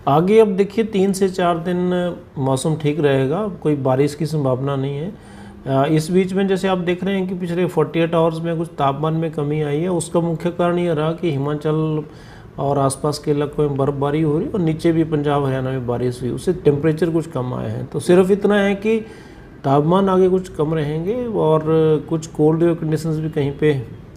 आगे अब देखिए 3 से 4 दिन मौसम ठीक रहेगा, कोई बारिश की संभावना नहीं है। इस बीच में जैसे आप देख रहे हैं कि पिछले 48 आवर्स में कुछ तापमान में कमी आई है। उसका मुख्य कारण ये रहा कि हिमाचल और आसपास के इलाकों में बर्फबारी हो रही और नीचे भी पंजाब हरियाणा में बारिश हुई, उससे टेम्परेचर कुछ कम आए हैं। तो सिर्फ इतना है कि तापमान आगे कुछ कम रहेंगे और कुछ कोल्ड वेव कंडीशंस भी कहीं पे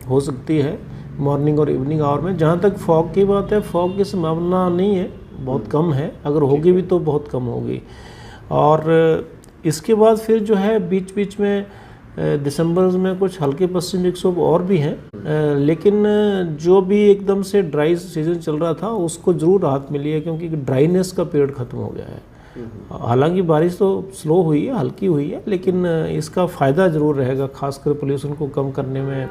हो सकती है मॉर्निंग और इवनिंग आवर में। जहाँ तक फॉग की बात है, फॉग की संभावना नहीं है, बहुत कम है, अगर होगी भी तो बहुत कम होगी। और इसके बाद फिर जो है बीच बीच में दिसंबर में कुछ हल्के पश्चिमी विक्षोभ और भी हैं, लेकिन जो भी एकदम से ड्राई सीजन चल रहा था उसको ज़रूर राहत मिली है, क्योंकि ड्राइनेस का पीरियड ख़त्म हो गया है। हालांकि बारिश तो स्लो हुई है, हल्की हुई है, लेकिन इसका फ़ायदा ज़रूर रहेगा, खासकर पोल्यूशन को कम करने में,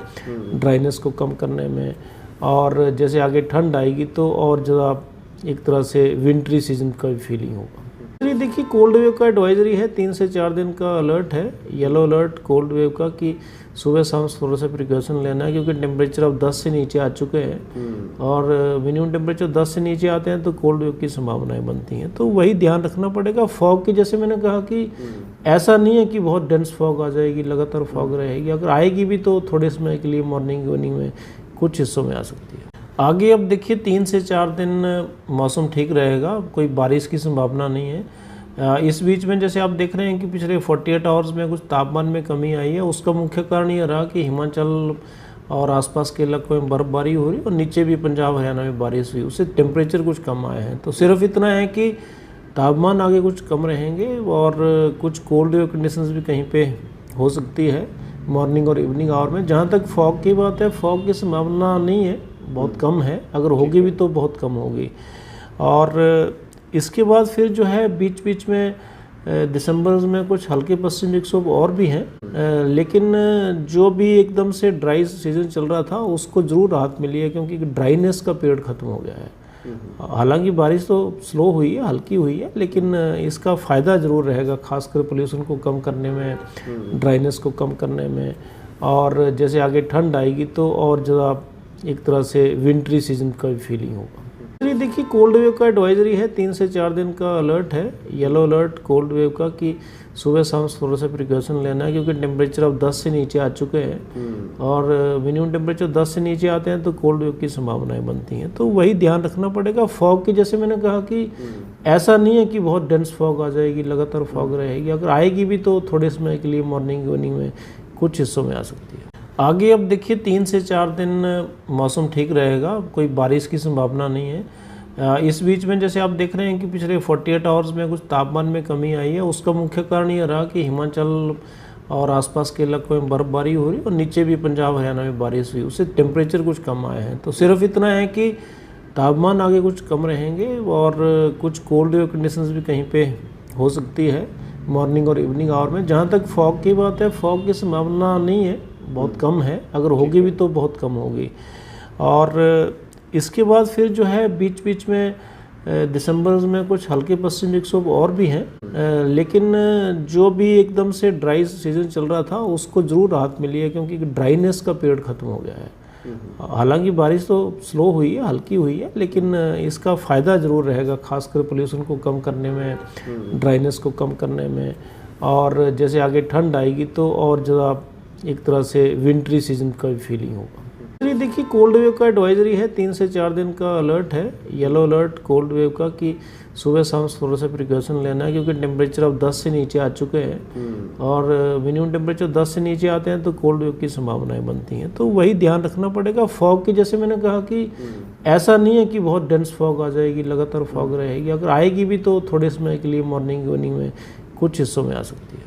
ड्राइनेस को कम करने में। और जैसे आगे ठंड आएगी तो और ज़्यादा एक तरह से विंटरी सीजन का भी फीलिंग होगा। देखिए कोल्ड वेव का एडवाइजरी है, 3 से 4 दिन का अलर्ट है, येलो अलर्ट कोल्ड वेव का, कि सुबह शाम थोड़ा सा प्रिकॉशन लेना है, क्योंकि टेम्परेचर अब 10 से नीचे आ चुके हैं और मिनिमम टेम्परेचर 10 से नीचे आते हैं तो कोल्ड वेव की संभावनाएं बनती हैं। तो वही ध्यान रखना पड़ेगा। फॉग की जैसे मैंने कहा कि ऐसा नहीं है कि बहुत डेंस फॉग आ जाएगी, लगातार फॉग रहेगी, अगर आएगी भी तो थोड़े समय के लिए मॉर्निंग इवनिंग में कुछ हिस्सों में आ सकती है। आगे अब देखिए 3 से 4 दिन मौसम ठीक रहेगा, कोई बारिश की संभावना नहीं है। इस बीच में जैसे आप देख रहे हैं कि पिछले 48 आवर्स में कुछ तापमान में कमी आई है। उसका मुख्य कारण ये रहा कि हिमाचल और आसपास के इलाकों में बर्फबारी हो रही और नीचे भी पंजाब हरियाणा में बारिश हुई, उससे टेम्परेचर कुछ कम आए हैं। तो सिर्फ इतना है कि तापमान आगे कुछ कम रहेंगे और कुछ कोल्ड वेव कंडीशंस भी कहीं पे हो सकती है मॉर्निंग और इवनिंग आवर में। जहाँ तक फॉग की बात है, फॉग की संभावना नहीं है, बहुत कम है, अगर होगी भी तो बहुत कम होगी। और इसके बाद फिर जो है बीच बीच में दिसंबर में कुछ हल्के पश्चिमी विक्षोभ और भी हैं, लेकिन जो भी एकदम से ड्राई सीजन चल रहा था उसको ज़रूर राहत मिली है, क्योंकि ड्राइनेस का पीरियड ख़त्म हो गया है। हालांकि बारिश तो स्लो हुई है, हल्की हुई है, लेकिन इसका फ़ायदा ज़रूर रहेगा, खासकर पोल्यूशन को कम करने में, ड्राइनेस को कम करने में। और जैसे आगे ठंड आएगी तो और ज़्यादा एक तरह से विंटरी सीजन का भी फीलिंग होगा। देखिए कोल्ड वेव का एडवाइजरी है, 3 से 4 दिन का अलर्ट है, येलो अलर्ट कोल्ड वेव का, कि सुबह शाम थोड़ा सा प्रिकॉशन लेना है, क्योंकि टेम्परेचर अब 10 से नीचे आ चुके हैं और मिनिमम टेम्परेचर 10 से नीचे आते हैं तो कोल्ड वेव की संभावनाएं बनती हैं। तो वही ध्यान रखना पड़ेगा। फॉग की जैसे मैंने कहा कि ऐसा नहीं है कि बहुत डेंस फॉग आ जाएगी, लगातार फॉग रहेगी, अगर आएगी भी तो थोड़े समय के लिए मॉर्निंग इवनिंग में कुछ हिस्सों में आ सकती है। आगे अब देखिए 3 से 4 दिन मौसम ठीक रहेगा, कोई बारिश की संभावना नहीं है। इस बीच में जैसे आप देख रहे हैं कि पिछले 48 आवर्स में कुछ तापमान में कमी आई है। उसका मुख्य कारण ये रहा कि हिमाचल और आसपास के इलाकों में बर्फबारी हो रही और नीचे भी पंजाब हरियाणा में बारिश हुई, उससे टेम्परेचर कुछ कम आए हैं। तो सिर्फ इतना है कि तापमान आगे कुछ कम रहेंगे और कुछ कोल्ड वेव कंडीशंस भी कहीं पे हो सकती है मॉर्निंग और इवनिंग आवर में। जहाँ तक फॉग की बात है, फॉग की संभावना नहीं है, बहुत कम है, अगर होगी भी तो बहुत कम होगी। और इसके बाद फिर जो है बीच बीच में दिसंबर में कुछ हल्के पश्चिमी विक्षोभ और भी हैं, लेकिन जो भी एकदम से ड्राई सीजन चल रहा था उसको ज़रूर राहत मिली है, क्योंकि ड्राइनेस का पीरियड ख़त्म हो गया है। हालांकि बारिश तो स्लो हुई है, हल्की हुई है, लेकिन इसका फ़ायदा ज़रूर रहेगा, खासकर पोल्यूशन को कम करने में, ड्राइनेस को कम करने में। और जैसे आगे ठंड आएगी तो और ज़्यादा एक तरह से विंटरी सीजन का भी फीलिंग होगा। देखिए कोल्ड वेव का एडवाइजरी है, 3 से 4 दिन का अलर्ट है, येलो अलर्ट कोल्ड वेव का, कि सुबह शाम थोड़ा सा प्रिकॉशन लेना है, क्योंकि टेम्परेचर अब 10 से नीचे आ चुके हैं और मिनिमम टेम्परेचर 10 से नीचे आते हैं तो कोल्ड वेव की संभावनाएं बनती हैं। तो वही ध्यान रखना पड़ेगा। फॉग की जैसे मैंने कहा कि ऐसा नहीं है कि बहुत डेंस फॉग आ जाएगी, लगातार फॉग रहेगी, अगर आएगी भी तो थोड़े समय के लिए मॉर्निंग इवनिंग में कुछ हिस्सों में आ सकती है।